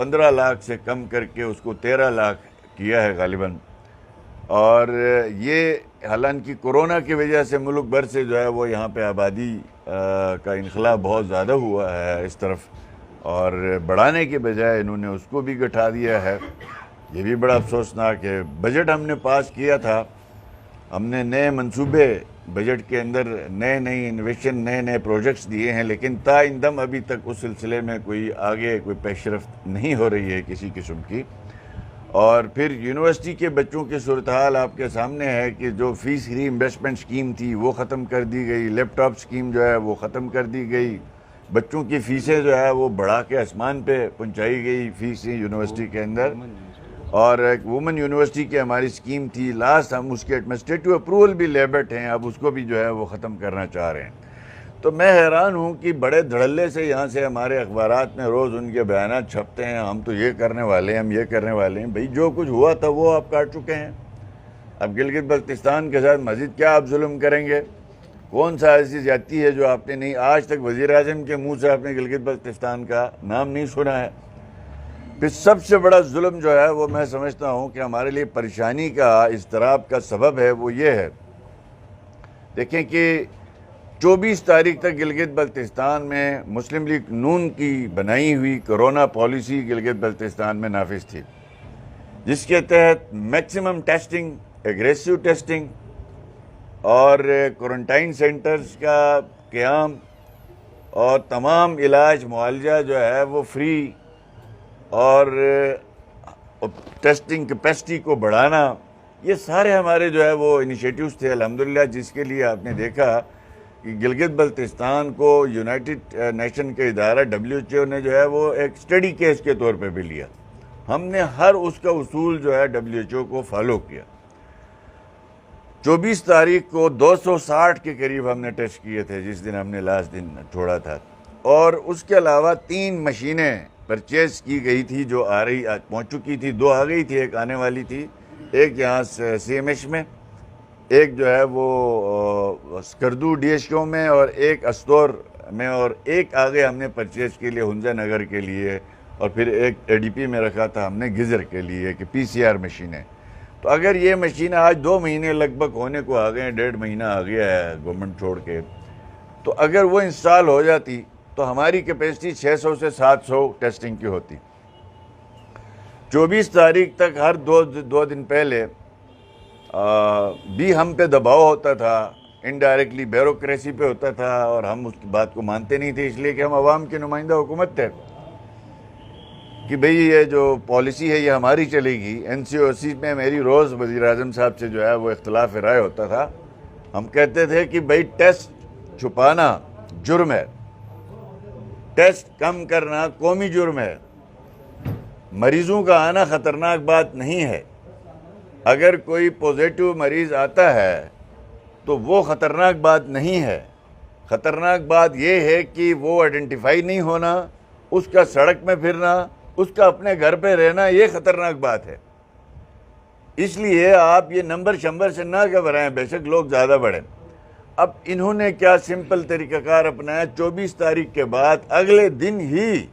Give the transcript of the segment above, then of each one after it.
15 لاکھ سے کم کر کے اس کو 13 لاکھ کیا ہے غالباً. اور یہ حالانکہ کورونا کی وجہ سے ملک بھر سے جو ہے وہ یہاں پہ آبادی کا انخلا بہت زیادہ ہوا ہے اس طرف, اور بڑھانے کے بجائے انہوں نے اس کو بھی گھٹا دیا ہے. یہ بھی بڑا افسوسناک ہے. بجٹ ہم نے پاس کیا تھا, ہم نے نئے منصوبے بجٹ کے اندر نئے انویشن نئے پروجیکٹس دیے ہیں, لیکن تا اندم ابھی تک اس سلسلے میں کوئی آگے کوئی پیش رفت نہیں ہو رہی ہے کسی قسم کی. اور پھر یونیورسٹی کے بچوں کی صورتحال آپ کے سامنے ہے کہ جو فیس ری انویسٹمنٹ اسکیم تھی وہ ختم کر دی گئی, لیپ ٹاپ اسکیم جو ہے وہ ختم کر دی گئی, بچوں کی فیسیں جو ہے وہ بڑھا کے آسمان پہ پہنچائی گئی فیسیں یونیورسٹی کے اندر. اور ایک وومن یونیورسٹی کی ہماری اسکیم تھی, لاسٹ ہم اس کے ایڈمنسٹریٹو اپروول بھی لے بیٹھے ہیں, اب اس کو بھی جو ہے وہ ختم کرنا چاہ رہے ہیں. تو میں حیران ہوں کہ بڑے دھڑلے سے یہاں سے ہمارے اخبارات میں روز ان کے بیانات چھپتے ہیں, ہم تو یہ کرنے والے ہیں, ہم یہ کرنے والے ہیں. بھئی جو کچھ ہوا تھا وہ آپ کاٹ چکے ہیں. اب گلگت بلتستان کے ساتھ مزید کیا آپ ظلم کریں گے؟ کون سا ایسی زیادتی ہے جو آپ نے نہیں, آج تک وزیر اعظم کے منہ سے آپ نے گلگت بلتستان کا نام نہیں سنا ہے. پھر سب سے بڑا ظلم جو ہے وہ میں سمجھتا ہوں کہ ہمارے لیے پریشانی کا اضطراب کا سبب ہے, وہ یہ ہے. دیکھیں کہ 24 تاریخ تک گلگت بلتستان میں مسلم لیگ نون کی بنائی ہوئی کرونا پالیسی گلگت بلتستان میں نافذ تھی, جس کے تحت میکسیمم ٹیسٹنگ, ایگریسو ٹیسٹنگ اور کوارنٹائن سینٹرز کا قیام اور تمام علاج معالجہ جو ہے وہ فری, اور ٹیسٹنگ کیپیسٹی کو بڑھانا, یہ سارے ہمارے جو ہے وہ انیشیٹیوز تھے الحمدللہ, جس کے لیے آپ نے دیکھا کہ گلگت بلتستان کو یونائٹڈ نیشن کے ادارہ WHO نے جو ہے وہ ایک اسٹڈی کیس کے طور پہ بھی لیا. ہم نے ہر اس کا اصول جو ہے WHO کو فالو کیا. 24 تاریخ کو 260 کے قریب ہم نے ٹیسٹ کیے تھے, جس دن ہم نے لاسٹ دن چھوڑا تھا. اور اس کے علاوہ 3 مشینیں پرچیز کی گئی تھی جو پہنچ چکی تھی, 2 آ گئی تھی, ایک آنے والی تھی, ایک یہاں CMH میں, ایک جو ہے وہ سکردو DHO میں, اور ایک استور میں, اور ایک آگے ہم نے پرچیز کے لیے ہنزا نگر کے لیے, اور پھر ایک ADP میں رکھا تھا ہم نے گزر کے لیے کہ PCR مشینیں. تو اگر یہ مشینیں آج 2 مہینے لگ بھگ ہونے کو آ گئے ہیں, 1.5 مہینہ آ گیا ہے گورنمنٹ چھوڑ کے, تو اگر وہ انسٹال ہو جاتی تو ہماری کیپیسٹی 600 سے 700 ٹیسٹنگ کی ہوتی. 24 تاریخ تک ہر 2 دن پہلے بھی ہم پہ دباؤ ہوتا تھا, انڈائریکٹلی بیوروکریسی پہ ہوتا تھا, اور ہم اس کی بات کو مانتے نہیں تھے, اس لیے کہ ہم عوام کے نمائندہ حکومت تھے کہ بھئی یہ جو پالیسی ہے یہ ہماری چلے گی. NCOC میں میری روز وزیر اعظم صاحب سے جو ہے وہ اختلاف رائے ہوتا تھا. ہم کہتے تھے کہ بھئی ٹیسٹ چھپانا جرم ہے, ٹیسٹ کم کرنا قومی جرم ہے, مریضوں کا آنا خطرناک بات نہیں ہے. اگر کوئی پوزیٹو مریض آتا ہے تو وہ خطرناک بات نہیں ہے. خطرناک بات یہ ہے کہ وہ آئیڈینٹیفائی نہیں ہونا, اس کا سڑک میں پھرنا, اس کا اپنے گھر پہ رہنا, یہ خطرناک بات ہے. اس لیے آپ یہ نمبر شمبر سے نہ گھبرائیں, بے شک لوگ زیادہ بڑھیں. اب انہوں نے کیا سمپل طریقہ کار اپنایا, 24 تاریخ کے بعد اگلے دن ہی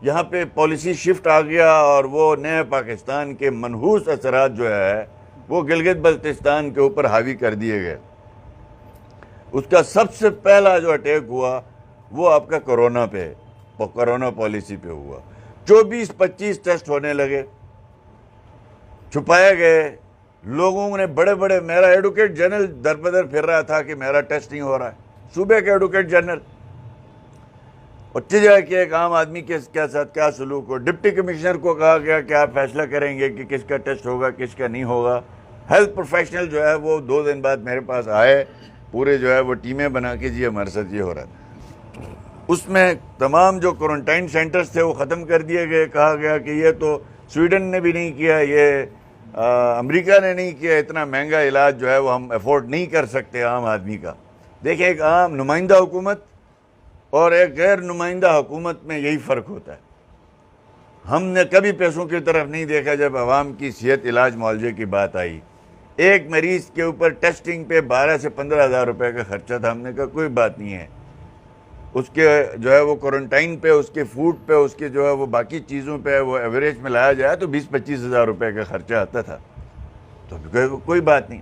یہاں پہ پالیسی شفٹ آ گیا, اور وہ نئے پاکستان کے منحوس اثرات جو ہے وہ گلگت بلتستان کے اوپر حاوی کر دیے گئے. اس کا سب سے پہلا جو اٹیک ہوا وہ آپ کا کورونا پہ, کورونا پالیسی پہ ہوا. 24-25 ٹیسٹ ہونے لگے, چھپائے گئے. لوگوں نے بڑے بڑے, میرا ایڈوکیٹ جنرل در بدر پھر رہا تھا کہ میرا ٹیسٹ نہیں ہو رہا ہے, صوبے کے ایڈوکیٹ جنرل. اور جائے کہ ایک عام آدمی کے ساتھ کیا سلوک ہو. ڈپٹی کمشنر کو کہا گیا کہ آپ فیصلہ کریں گے کہ کس کا ٹیسٹ ہوگا کس کا نہیں ہوگا. ہیلتھ پروفیشنل جو ہے وہ 2 دن بعد میرے پاس آئے, پورے جو ہے وہ ٹیمیں بنا کے, جی ہمارے ساتھ یہ ہو رہا تھا. اس میں تمام جو کوارنٹائن سینٹرز تھے وہ ختم کر دیے گئے. کہا گیا کہ یہ تو سویڈن نے بھی نہیں کیا, یہ امریکہ نے نہیں کیا, اتنا مہنگا علاج جو ہے وہ ہم افورڈ نہیں کر سکتے عام آدمی کا. دیکھیں, ایک عام نمائندہ حکومت اور ایک غیر نمائندہ حکومت میں یہی فرق ہوتا ہے. ہم نے کبھی پیسوں کی طرف نہیں دیکھا جب عوام کی صحت علاج معالجے کی بات آئی. ایک مریض کے اوپر ٹیسٹنگ پہ 12 سے 15 ہزار روپے کا خرچہ تھا. ہم نے کہا کوئی بات نہیں ہے, اس کے جو ہے وہ کوارنٹائن پہ، اس کے فوڈ پہ، اس کے جو ہے وہ باقی چیزوں پہ وہ ایوریج میں لایا جائے تو 20-25 ہزار روپے کا خرچہ آتا تھا. تو کوئی بات نہیں.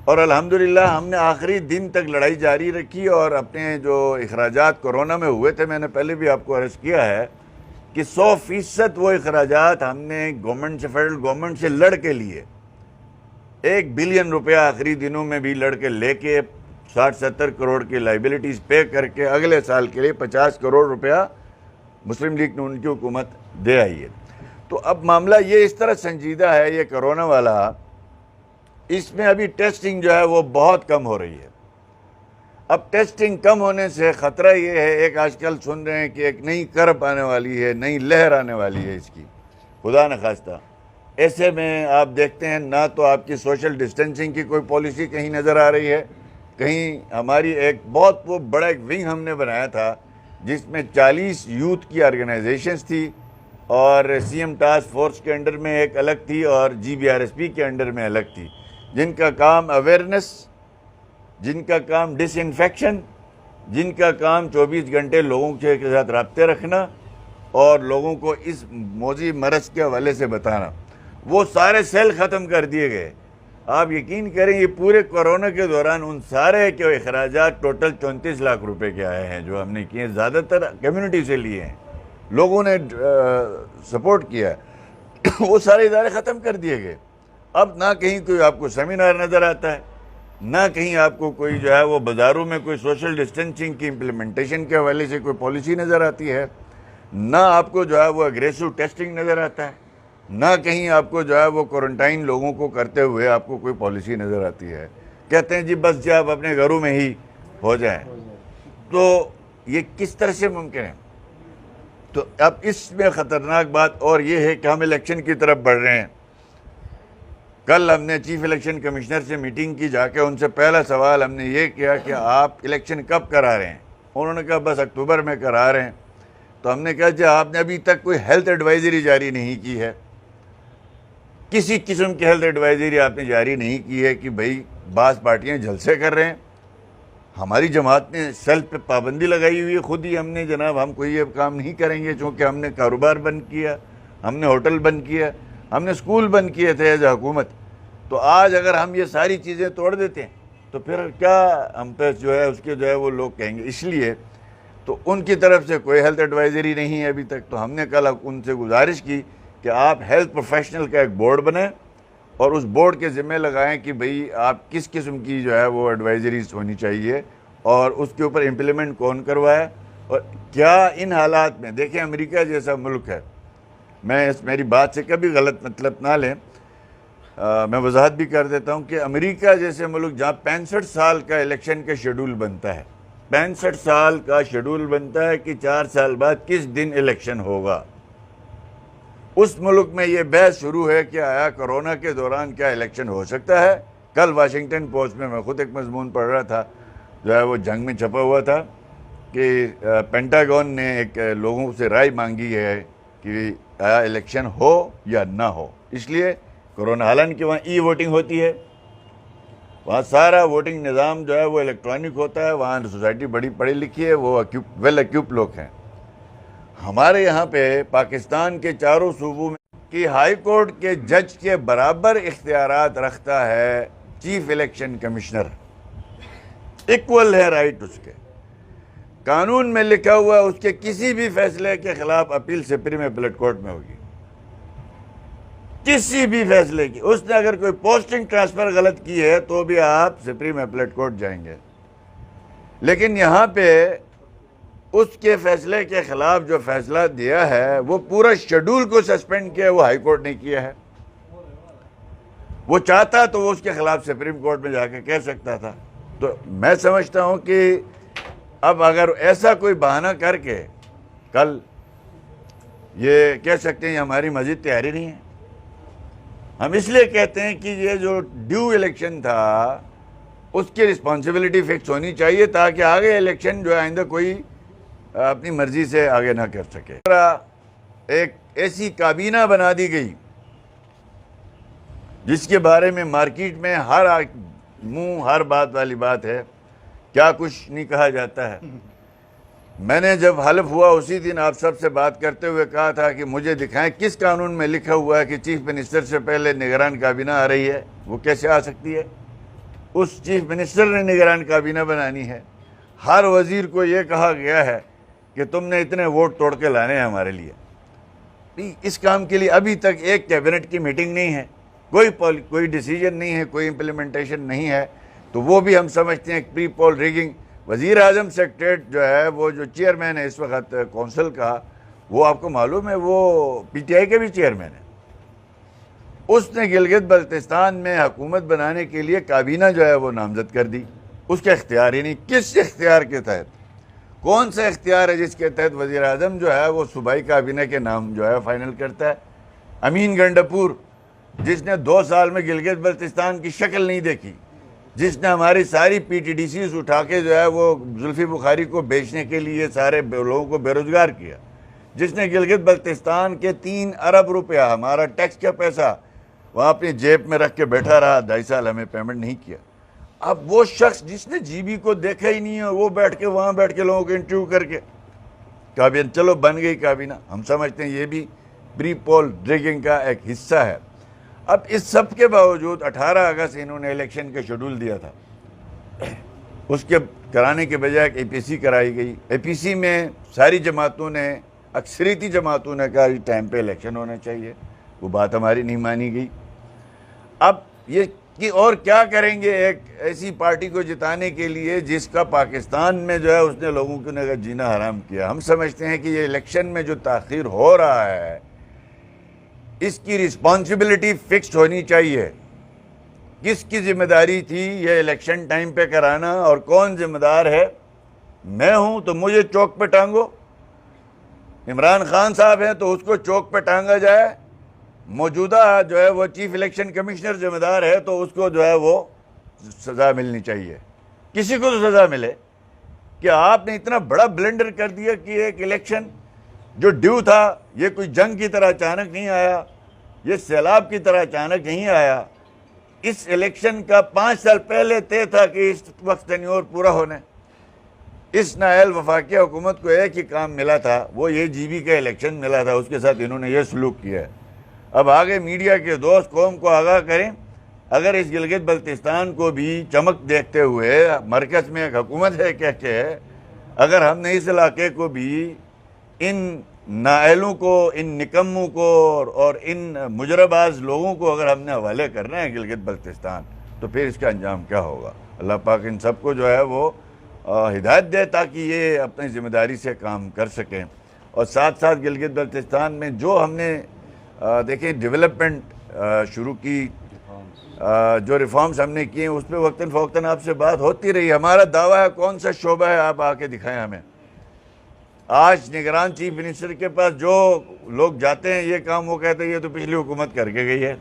اور الحمدللہ ہم نے آخری دن تک لڑائی جاری رکھی اور اپنے جو اخراجات کورونا میں ہوئے تھے، میں نے پہلے بھی آپ کو عرض کیا ہے کہ 100% وہ اخراجات ہم نے گورنمنٹ سے، فیڈرل گورنمنٹ سے لڑ کے لیے. 1 بلین روپیہ آخری دنوں میں بھی لڑ کے لے کے 60-70 کروڑ کی لائبلٹیز پے کر کے اگلے سال کے لیے 50 کروڑ روپیہ مسلم لیگ نے ان کی حکومت دے آئی ہے. تو اب معاملہ یہ اس طرح سنجیدہ ہے یہ کرونا والا، اس میں ابھی ٹیسٹنگ جو ہے وہ بہت کم ہو رہی ہے. اب ٹیسٹنگ کم ہونے سے خطرہ یہ ہے، ایک آج کل سن رہے ہیں کہ ایک نئی کرب آنے والی ہے، نئی لہر آنے والی ہے اس کی، خدا نخواستہ. ایسے میں آپ دیکھتے ہیں نہ تو آپ کی سوشل ڈسٹینسنگ کی کوئی پالیسی کہیں نظر آ رہی ہے، کہیں ہماری ایک بہت وہ بڑا ایک ونگ ہم نے بنایا تھا جس میں 40 یوتھ کی آرگنائزیشنز تھی اور سی ایم ٹاسک فورس کے انڈر میں ایک الگ تھی اور GBRSP کے انڈر میں الگ تھی، جن کا کام اویئرنیس، جن کا کام ڈس انفیکشن، جن کا کام 24 گھنٹے لوگوں کے ساتھ رابطے رکھنا اور لوگوں کو اس موذی مرض کے حوالے سے بتانا. وہ سارے سیل ختم کر دیے گئے. آپ یقین کریں یہ پورے کورونا کے دوران ان سارے کے اخراجات ٹوٹل 34 لاکھ روپے کے آئے ہیں جو ہم نے کیے، زیادہ تر کمیونٹی سے لیے ہیں، لوگوں نے سپورٹ کیا. وہ سارے ادارے ختم کر دیے گئے. اب نہ کہیں کوئی آپ کو سیمینار نظر آتا ہے، نہ کہیں آپ کو کوئی جو ہے وہ بازاروں میں کوئی سوشل ڈسٹینسنگ کی امپلیمنٹیشن کے حوالے سے کوئی پالیسی نظر آتی ہے، نہ آپ کو جو ہے وہ اگریسو ٹیسٹنگ نظر آتا ہے، نہ کہیں آپ کو جو ہے وہ کوارنٹائن لوگوں کو کرتے ہوئے آپ کو کوئی پالیسی نظر آتی ہے. کہتے ہیں جی بس جی آپ اپنے گھروں میں ہی ہو جائیں. تو یہ کس طرح سے ممکن ہے؟ تو اب اس میں خطرناک بات اور یہ ہے کہ ہم الیکشن کی طرف بڑھ رہے ہیں. کل ہم نے چیف الیکشن کمشنر سے میٹنگ کی، جا کے ان سے پہلا سوال ہم نے یہ کیا کہ آپ الیکشن کب کرا رہے ہیں؟ انہوں نے کہا بس اکتوبر میں کرا رہے ہیں. تو ہم نے کہا جی آپ نے ابھی تک کوئی ہیلتھ ایڈوائزری جاری نہیں کی ہے، کسی قسم کی ہیلتھ ایڈوائزری آپ نے جاری نہیں کی ہے کہ بھئی بعض پارٹیاں جلسے کر رہے ہیں. ہماری جماعت نے سیلف پہ پابندی لگائی ہوئی ہے، خود ہی ہم نے جناب ہم کوئی یہ کام نہیں کریں گے چونکہ ہم نے کاروبار بند کیا، ہم نے ہوٹل بند کیا، ہم نے اسکول بند کیے تھے ایز اے حکومت. تو آج اگر ہم یہ ساری چیزیں توڑ دیتے ہیں تو پھر کیا ہم پہ جو ہے اس کے جو ہے وہ لوگ کہیں گے. اس لیے تو ان کی طرف سے کوئی ہیلتھ ایڈوائزری نہیں ہے ابھی تک. تو ہم نے کل ان سے گزارش کی کہ آپ ہیلتھ پروفیشنل کا ایک بورڈ بنائیں اور اس بورڈ کے ذمہ لگائیں کہ بھئی آپ کس قسم کی جو ہے وہ ایڈوائزریز ہونی چاہیے اور اس کے اوپر امپلیمنٹ کون کروائے. اور کیا ان حالات میں دیکھیں امریکہ جیسا ملک ہے، میں میری بات سے کبھی غلط مطلب نہ لیں، میں وضاحت بھی کر دیتا ہوں کہ امریکہ جیسے ملک جہاں 65 سال کا الیکشن کا شیڈول بنتا ہے، 65 سال کا شیڈول بنتا ہے کہ 4 سال بعد کس دن الیکشن ہوگا، اس ملک میں یہ بحث شروع ہے کہ آیا کرونا کے دوران کیا الیکشن ہو سکتا ہے. کل واشنگٹن پوسٹ میں خود ایک مضمون پڑھ رہا تھا جو ہے وہ جنگ میں چھپا ہوا تھا کہ پینٹاگون نے ایک لوگوں سے رائے مانگی ہے کہ آیا الیکشن ہو یا نہ ہو. اس لیے کرونا، حالانکہ وہاں ای ووٹنگ ہوتی ہے، وہاں سارا ووٹنگ نظام جو ہے وہ الیکٹرانک ہوتا ہے، وہاں سوسائٹی بڑی پڑھی لکھی ہے، وہ ویل ایکوپڈ لوگ ہیں. ہمارے یہاں پہ پاکستان کے چاروں صوبوں میں کہ ہائی کورٹ کے جج کے برابر اختیارات رکھتا ہے چیف الیکشن کمشنر، ایکول ہے رائٹ اس کے. قانون میں لکھا ہوا ہے اس کے کسی بھی فیصلے کے خلاف اپیل سپریم اپیلیٹ کورٹ میں ہوگی، کسی بھی فیصلے کی. اس نے اگر کوئی پوسٹنگ ٹرانسفر غلط کی ہے تو بھی آپ سپریم اپیلیٹ کورٹ جائیں گے. لیکن یہاں پہ اس کے فیصلے کے خلاف جو فیصلہ دیا ہے وہ پورا شیڈول کو سسپینڈ کیا، وہ ہائی کورٹ نے کیا ہے. وہ چاہتا تو وہ اس کے خلاف سپریم کورٹ میں جا کے کہہ سکتا تھا. تو میں سمجھتا ہوں کہ اب اگر ایسا کوئی بہانہ کر کے کل یہ کہہ سکتے ہیں ہماری مزید تیاری نہیں ہے، ہم اس لیے کہتے ہیں کہ یہ جو ڈیو الیکشن تھا اس کی رسپانسبلٹی فکس ہونی چاہیے تاکہ آگے الیکشن جو آئندہ کوئی اپنی مرضی سے آگے نہ کر سکے. ایک ایسی کابینہ بنا دی گئی جس کے بارے میں مارکیٹ میں ہر منہ ہر بات والی بات ہے، کیا کچھ نہیں کہا جاتا ہے. میں نے جب حلف ہوا اسی دن آپ سب سے بات کرتے ہوئے کہا تھا کہ مجھے دکھائیں کس قانون میں لکھا ہوا ہے کہ چیف منسٹر سے پہلے نگران کابینہ آ رہی ہے. وہ کیسے آ سکتی ہے؟ اس چیف منسٹر نے نگران کابینہ بنانی ہے. ہر وزیر کو یہ کہا گیا ہے کہ تم نے اتنے ووٹ توڑ کے لانے ہیں ہمارے لیے. اس کام کے لیے ابھی تک ایک کیبنٹ کی میٹنگ نہیں ہے, کوئی ڈیسیجن نہیں ہے, کوئی امپلیمنٹیشن نہیں ہے. تو وہ بھی ہم سمجھتے ہیں پری پول ریگنگ. وزیر اعظم سیکریٹریٹ جو ہے, وہ جو چیئرمین ہے اس وقت کونسل کا, وہ آپ کو معلوم ہے وہ پی ٹی آئی کے بھی چیئرمین ہے. اس نے گلگت بلتستان میں حکومت بنانے کے لیے کابینہ جو ہے وہ نامزد کر دی. اس کا اختیار ہی نہیں. کس اختیار کے تحت؟ کون سا اختیار ہے جس کے تحت وزیر اعظم جو ہے وہ صوبائی کابینہ کے نام جو ہے فائنل کرتا ہے؟ امین گنڈپور, جس نے 2 سال میں گلگت بلتستان کی شکل نہیں دیکھی, جس نے ہماری ساری پی ٹی ڈی سیز اٹھا کے جو ہے وہ زلفی بخاری کو بیچنے کے لیے سارے لوگوں کو بے روزگار کیا, جس نے گلگت بلتستان کے 3 ارب روپیہ ہمارا ٹیکس کا پیسہ وہاں اپنی جیب میں رکھ کے بیٹھا رہا, 2.5 سال ہمیں پیمنٹ نہیں کیا. اب وہ شخص جس نے جی بی کو دیکھا ہی نہیں ہے, وہ وہاں بیٹھ کے لوگوں کو انٹرویو کر کے کابینہ, چلو بن گئی کابینہ. ہم سمجھتے ہیں یہ بھی پری پول ڈریگنگ کا ایک حصہ ہے. اب اس سب کے باوجود 18 اگست انہوں نے الیکشن کا شیڈول دیا تھا, اس کے کرانے کے بجائے اے پی سی کرائی گئی. اے پی سی میں ساری جماعتوں نے, اکثریتی جماعتوں نے کہا ٹائم پہ الیکشن ہونا چاہیے. وہ بات ہماری نہیں مانی گئی. اب یہ کہ اور کیا کریں گے ایک ایسی پارٹی کو جتانے کے لیے جس کا پاکستان میں جو ہے اس نے لوگوں کو جینا حرام کیا. ہم سمجھتے ہیں کہ یہ الیکشن میں جو تاخیر ہو رہا ہے اس کی رسپانسبلٹی فکسڈ ہونی چاہیے. کس کی ذمہ داری تھی یہ الیکشن ٹائم پہ کرانا, اور کون ذمہ دار ہے؟ میں ہوں تو مجھے چوک پہ ٹانگو. عمران خان صاحب ہیں تو اس کو چوک پہ ٹانگا جائے. موجودہ جو ہے وہ چیف الیکشن کمشنر ذمہ دار ہے تو اس کو جو ہے وہ سزا ملنی چاہیے. کسی کو تو سزا ملے کہ آپ نے اتنا بڑا بلنڈر کر دیا کہ ایک الیکشن جو ڈیو تھا, یہ کوئی جنگ کی طرح اچانک نہیں آیا, یہ سیلاب کی طرح اچانک نہیں آیا. اس الیکشن کا 5 سال پہلے طے تھا کہ اس وقت ٹینیور پورا ہونے. اس نااہل وفاقی حکومت کو ایک ہی کام ملا تھا, وہ یہ جی بی کا الیکشن ملا تھا. اس کے ساتھ انہوں نے یہ سلوک کیا ہے. اب آگے میڈیا کے دوست قوم کو آگاہ کریں, اگر اس گلگت بلتستان کو بھی چمک دیکھتے ہوئے مرکز میں ایک حکومت ہے کہہ کے, اگر ہم نے اس علاقے کو بھی ان نااہلوں کو, ان نکموں کو اور ان مجرباز لوگوں کو اگر ہم نے حوالے کرنا ہے گلگت بلتستان, تو پھر اس کا انجام کیا ہوگا؟ اللہ پاک ان سب کو جو ہے وہ ہدایت دے تاکہ یہ اپنی ذمہ داری سے کام کر سکیں. اور ساتھ ساتھ گلگت بلتستان میں جو ہم نے دیکھیں ڈیولپمنٹ شروع کی, جو ریفارمز ہم نے کیے اس پہ وقتاً فوقتاً آپ سے بات ہوتی رہی. ہمارا دعویٰ ہے, کون سا شعبہ ہے آپ آ کے دکھائیں ہمیں. آج نگران چیف منسٹر کے پاس جو لوگ جاتے ہیں یہ کام, وہ کہتے ہیں یہ تو پچھلی حکومت کر کے گئی ہے,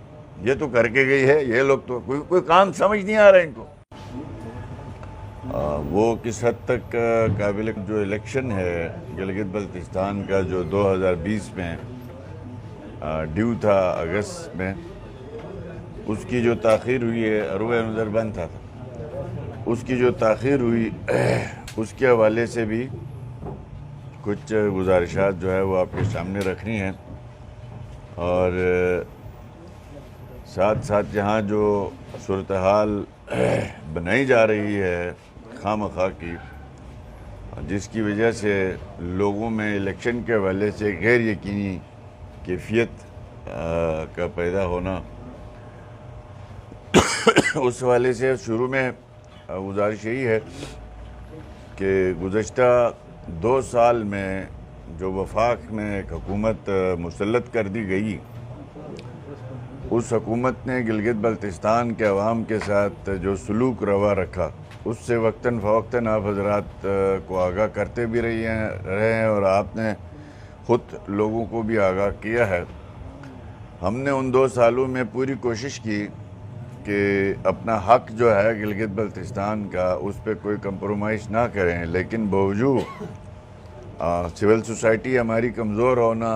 یہ تو کر کے گئی ہے. یہ لوگ تو کوئی کام سمجھ نہیں آ رہا ان کو. وہ کس حد تک قابل جو الیکشن ہے گلگت بلتستان کا جو 2020 میں ڈیو تھا اگست میں, اس کی جو تاخیر ہوئی ہے, عروہ نظر بند تھا, اس کی جو تاخیر ہوئی اس کے حوالے سے بھی کچھ گزارشات جو ہے وہ آپ کے سامنے رکھنی ہیں. اور ساتھ ساتھ یہاں جو صورتحال بنائی جا رہی ہے خواہ مخواہ کی, جس کی وجہ سے لوگوں میں الیکشن کے حوالے سے غیر یقینی کیفیت کا پیدا ہونا, اس حوالے سے شروع میں گزارش یہی ہے کہ گزشتہ 2 سال میں جو وفاق میں ایک حکومت مسلط کر دی گئی, اس حکومت نے گلگت بلتستان کے عوام کے ساتھ جو سلوک روا رکھا, اس سے وقتاً فوقتاً آپ حضرات کو آگاہ کرتے بھی رہے ہیں, اور آپ نے خود لوگوں کو بھی آگاہ کیا ہے. ہم نے ان 2 سالوں میں پوری کوشش کی کہ اپنا حق جو ہے گلگت بلتستان کا اس پہ کوئی کمپرومائز نہ کریں, لیکن باوجود سول سوسائٹی ہماری کمزور ہونا,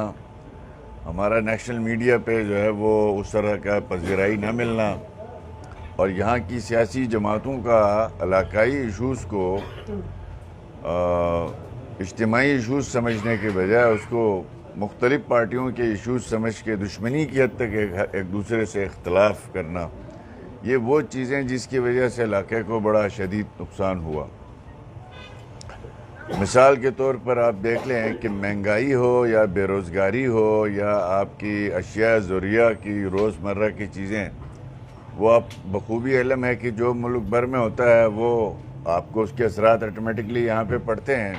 ہمارا نیشنل میڈیا پہ جو ہے وہ اس طرح کا پذیرائی نہ ملنا, اور یہاں کی سیاسی جماعتوں کا علاقائی ایشوز کو اجتماعی ایشوز سمجھنے کے بجائے اس کو مختلف پارٹیوں کے ایشوز سمجھ کے دشمنی کی حد تک ایک دوسرے سے اختلاف کرنا، یہ وہ چیزیں جس کی وجہ سے علاقے کو بڑا شدید نقصان ہوا۔ مثال کے طور پر آپ دیکھ لیں کہ مہنگائی ہو یا بے روزگاری ہو یا آپ کی اشیاء ضروریہ کی روزمرہ کی چیزیں، وہ آپ بخوبی علم ہے کہ جو ملک بھر میں ہوتا ہے وہ آپ کو اس کے اثرات آٹومیٹکلی یہاں پہ پڑتے ہیں۔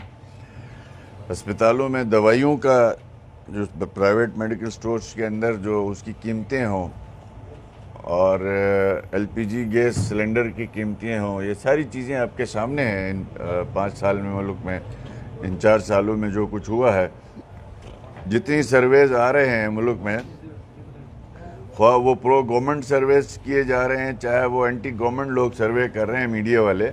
ہسپتالوں میں دوائیوں کا جو پرائیویٹ میڈیکل سٹورز کے اندر جو اس کی قیمتیں ہوں اور L P G gas cylinder کی قیمتیں ہوں، یہ ساری چیزیں آپ کے سامنے ہیں۔ ان 5 سال میں ملک میں، ان 4 سالوں میں جو کچھ ہوا ہے، جتنی سرویز آ رہے ہیں ملک میں، خواہ وہ پرو گورنمنٹ سرویز کیے جا رہے ہیں، چاہے وہ اینٹی گورنمنٹ لوگ سروے کر رہے ہیں میڈیا والے،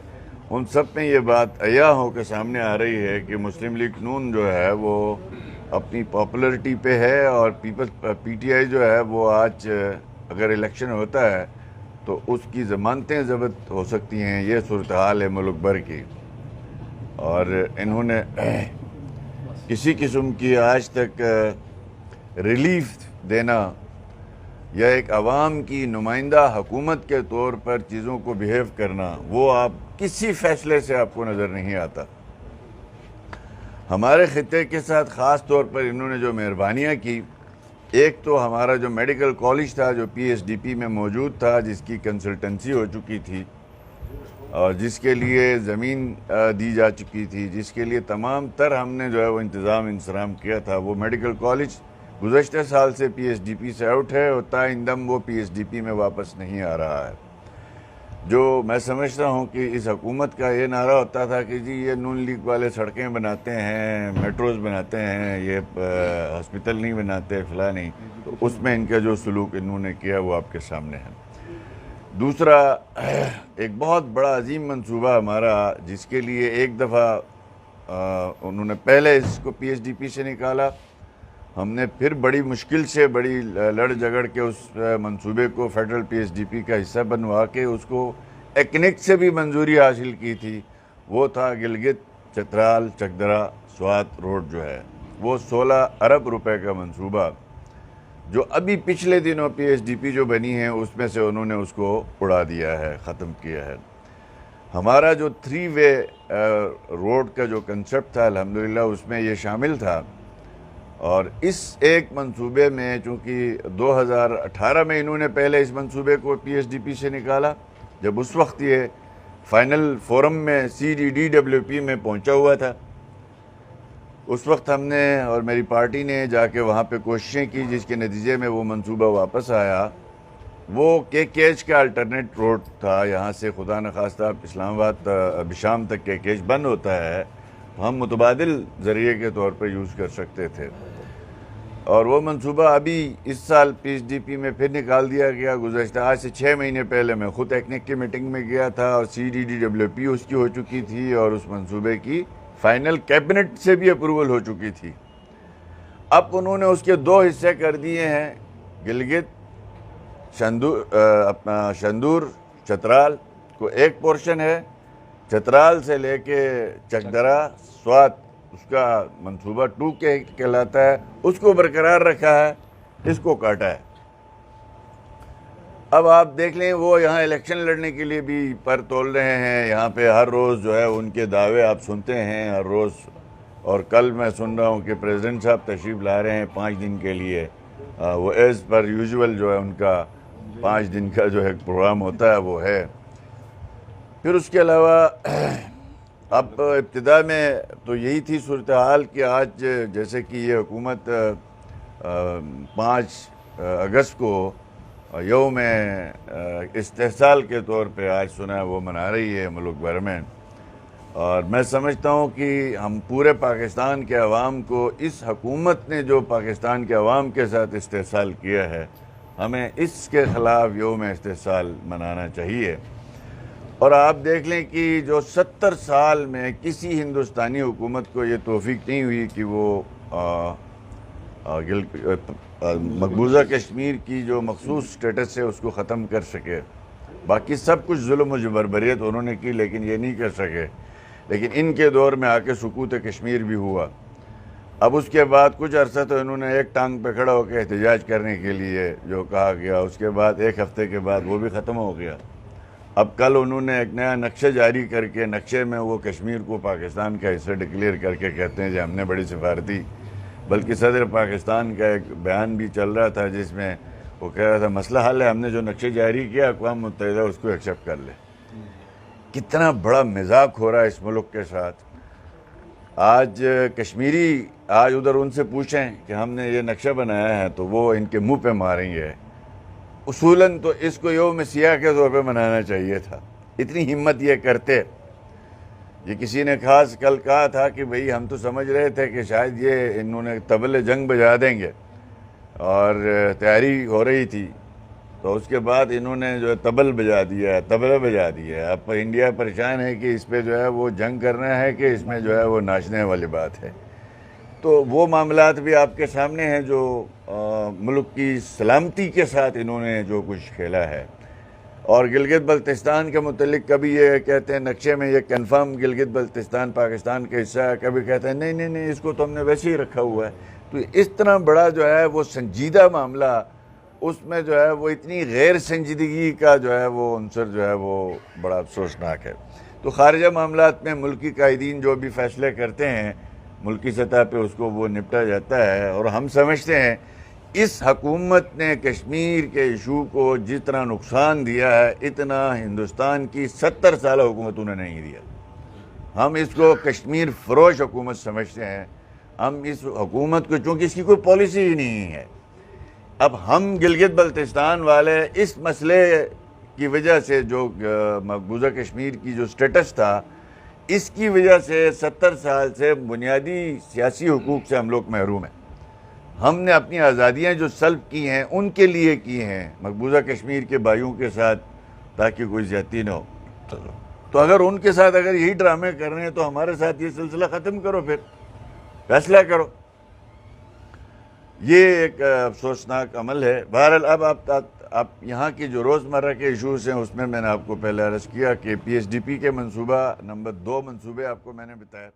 ان سب میں یہ بات عیاں ہو کے سامنے آ رہی ہے کہ مسلم لیگ نون جو ہے وہ اپنی پاپولرٹی پہ ہے، اور پی ٹی آئی جو ہے وہ آج اگر الیکشن ہوتا ہے تو اس کی ضمانتیں ضبط ہو سکتی ہیں۔ یہ صورتحال ہے ملک بھر کی، اور انہوں نے کسی قسم کی آج تک ریلیف دینا یا ایک عوام کی نمائندہ حکومت کے طور پر چیزوں کو بیہیو کرنا، وہ آپ کسی فیصلے سے آپ کو نظر نہیں آتا۔ ہمارے خطے کے ساتھ خاص طور پر انہوں نے جو مہربانیاں کی، ایک تو ہمارا جو میڈیکل کالج تھا جو پی ایس ڈی پی میں موجود تھا، جس کی کنسلٹنسی ہو چکی تھی اور جس کے لیے زمین دی جا چکی تھی، جس کے لیے تمام تر ہم نے جو ہے وہ انتظام کیا تھا، وہ میڈیکل کالج گزشتہ سال سے پی ایس ڈی پی سے آؤٹ ہے اور تا اندم وہ پی ایس ڈی پی میں واپس نہیں آ رہا ہے۔ جو میں سمجھتا ہوں کہ اس حکومت کا یہ نعرہ ہوتا تھا کہ جی یہ نون لیگ والے سڑکیں بناتے ہیں، میٹروز بناتے ہیں، یہ ہسپتال نہیں بناتے، فلاں نہیں، تو اس میں ان کا جو سلوک انہوں نے کیا وہ آپ کے سامنے ہے۔ دوسرا، ایک بہت بڑا عظیم منصوبہ ہمارا، جس کے لیے ایک دفعہ انہوں نے پہلے اس کو پی ایس ڈی پی سے نکالا، ہم نے پھر بڑی مشکل سے بڑی لڑ جھگڑ کے اس منصوبے کو federal P S D P کا حصہ بنوا کے اس کو ایکنک سے بھی منظوری حاصل کی تھی، وہ تھا گلگت چترال چکدرا سوات روڈ جو ہے، وہ 16 ارب روپے کا منصوبہ، جو ابھی پچھلے دنوں پی ایس ڈی پی جو بنی ہے اس میں سے انہوں نے اس کو اڑا دیا ہے، ختم کیا ہے۔ ہمارا جو 3 وے روڈ کا جو کنسپٹ تھا، الحمدللہ اس میں یہ شامل تھا، اور اس ایک منصوبے میں چونکہ 2018 میں انہوں نے پہلے اس منصوبے کو پی ایس ڈی پی سے نکالا، جب اس وقت یہ فائنل فورم میں C D D W P میں پہنچا ہوا تھا، اس وقت ہم نے اور میری پارٹی نے جا کے وہاں پہ کوششیں کی، جس کے نتیجے میں وہ منصوبہ واپس آیا۔ وہ کیچ کا الٹرنیٹ روڈ تھا، یہاں سے خدا نخواستہ اسلام آباد بشام تک کیچ بند ہوتا ہے، ہم متبادل ذریعے کے طور پر یوز کر سکتے تھے، اور وہ منصوبہ ابھی اس سال پی ایس ڈی پی میں پھر نکال دیا گیا۔ گزشتہ آج سے 6 مہینے پہلے میں خود ایکنک کی میٹنگ میں گیا تھا، اور C D D W P اس کی ہو چکی تھی، اور اس منصوبے کی فائنل کیبنٹ سے بھی اپروول ہو چکی تھی۔ اب انہوں نے اس کے 2 حصے کر دیے ہیں، گلگت شندور چترال کو ایک پورشن ہے، چترال سے لے کے چکدرا سوات اس کا منصوبہ 2 کہلاتا ہے، اس کو برقرار رکھا ہے، اس کو کاٹا ہے۔ اب آپ دیکھ لیں، وہ یہاں الیکشن لڑنے کے لیے بھی پر تول رہے ہیں، یہاں پہ ہر روز جو ہے ان کے دعوے آپ سنتے ہیں ہر روز، اور کل میں سن رہا ہوں کہ پریزیڈنٹ صاحب تشریف لا رہے ہیں 5 دن کے لیے، وہ ایز پر یوزول جو ہے ان کا 5 دن کا جو ہے پروگرام ہوتا ہے وہ ہے۔ پھر اس کے علاوہ اب ابتدا میں تو یہی تھی صورتحال کہ آج جیسے کہ یہ حکومت 5 اگست کو یوم استحصال کے طور پہ آج سنا ہے وہ منا رہی ہے ملک بھر میں، اور میں سمجھتا ہوں کہ ہم پورے پاکستان کے عوام کو، اس حکومت نے جو پاکستان کے عوام کے ساتھ استحصال کیا ہے، ہمیں اس کے خلاف یوم استحصال منانا چاہیے۔ اور آپ دیکھ لیں کہ جو 70 سال میں کسی ہندوستانی حکومت کو یہ توفیق نہیں ہوئی کہ وہ مقبوضہ کشمیر کی جو مخصوص سٹیٹس ہے اس کو ختم کر سکے، باقی سب کچھ ظلم و جبربریت انہوں نے کی لیکن یہ نہیں کر سکے۔ لیکن ان کے دور میں آ کے سقوط کشمیر بھی ہوا. اب اس کے بعد کچھ عرصہ تو انہوں نے ایک ٹانگ پہ کھڑا ہو کے احتجاج کرنے کے لیے جو کہا گیا، اس کے بعد ایک ہفتے کے بعد وہ بھی ختم ہو گیا. اب کل انہوں نے ایک نیا نقشہ جاری کر کے، نقشے میں وہ کشمیر کو پاکستان کا حصہ ڈکلیئر کر کے کہتے ہیں کہ ہم نے بڑی سفارتی، بلکہ صدر پاکستان کا ایک بیان بھی چل رہا تھا جس میں وہ کہہ رہا تھا مسئلہ حل ہے، ہم نے جو نقشہ جاری کیا اقوام متحدہ اس کو ایکسیپٹ کر لے. کتنا بڑا مذاق ہو رہا ہے اس ملک کے ساتھ. آج کشمیری آج ادھر ان سے پوچھیں کہ ہم نے یہ نقشہ بنایا ہے تو وہ ان کے منہ پہ ماریں گے. اصولاً تو اس کو یوم سیاہ کے طور پہ منانا چاہیے تھا، اتنی ہمت یہ کرتے. یہ کسی نے خاص کل کہا تھا کہ بھئی ہم تو سمجھ رہے تھے کہ شاید یہ انہوں نے طبل جنگ بجا دیں گے، اور تیاری ہو رہی تھی، تو اس کے بعد انہوں نے جو ہے طبل بجا دیا ہے، طبلہ بجا دیا ہے. اب انڈیا پریشان ہے کہ اس پہ جو ہے وہ جنگ کرنا ہے کہ اس میں جو ہے وہ ناچنے والی بات ہے. تو وہ معاملات بھی آپ کے سامنے ہیں جو ملک کی سلامتی کے ساتھ انہوں نے جو کچھ کھیلا ہے. اور گلگت بلتستان کے متعلق کبھی یہ کہتے ہیں نقشے میں یہ کنفرم گلگت بلتستان پاکستان کا حصہ ہے، کبھی کہتے ہیں نہیں نہیں نہیں اس کو تو ہم نے ویسے ہی رکھا ہوا ہے. تو اس طرح بڑا جو ہے وہ سنجیدہ معاملہ، اس میں جو ہے وہ اتنی غیر سنجیدگی کا جو ہے وہ عنصر جو ہے وہ بڑا افسوسناک ہے. تو خارجہ معاملات میں ملکی قائدین جو بھی فیصلے کرتے ہیں ملکی سطح پہ اس کو وہ نپٹا جاتا ہے. اور ہم سمجھتے ہیں اس حکومت نے کشمیر کے ایشو کو جتنا نقصان دیا ہے اتنا ہندوستان کی 70 سالہ حکومتوں نے نہیں دیا. ہم اس کو کشمیر فروش حکومت سمجھتے ہیں. ہم اس حکومت کو، چونکہ اس کی کوئی پالیسی ہی نہیں ہے. اب ہم گلگت بلتستان والے اس مسئلے کی وجہ سے جو مقبوضہ کشمیر کی جو سٹیٹس تھا، اس کی وجہ سے 70 سال سے بنیادی سیاسی حقوق سے ہم لوگ محروم ہیں. ہم نے اپنی آزادیاں جو سلب کی ہیں ان کے لیے کی ہیں مقبوضہ کشمیر کے بھائیوں کے ساتھ، تاکہ کوئی زیادتی نہ ہو. تو اگر ان کے ساتھ اگر یہی ڈرامے کر رہے ہیں تو ہمارے ساتھ یہ سلسلہ ختم کرو، پھر فیصلہ کرو. یہ ایک افسوسناک عمل ہے. بہرحال اب آپ یہاں کی جو روزمرہ کے ایشوز ہیں اس میں نے آپ کو پہلے عرض کیا کہ PSDP کے منصوبہ نمبر 2 منصوبے آپ کو میں نے بتایا.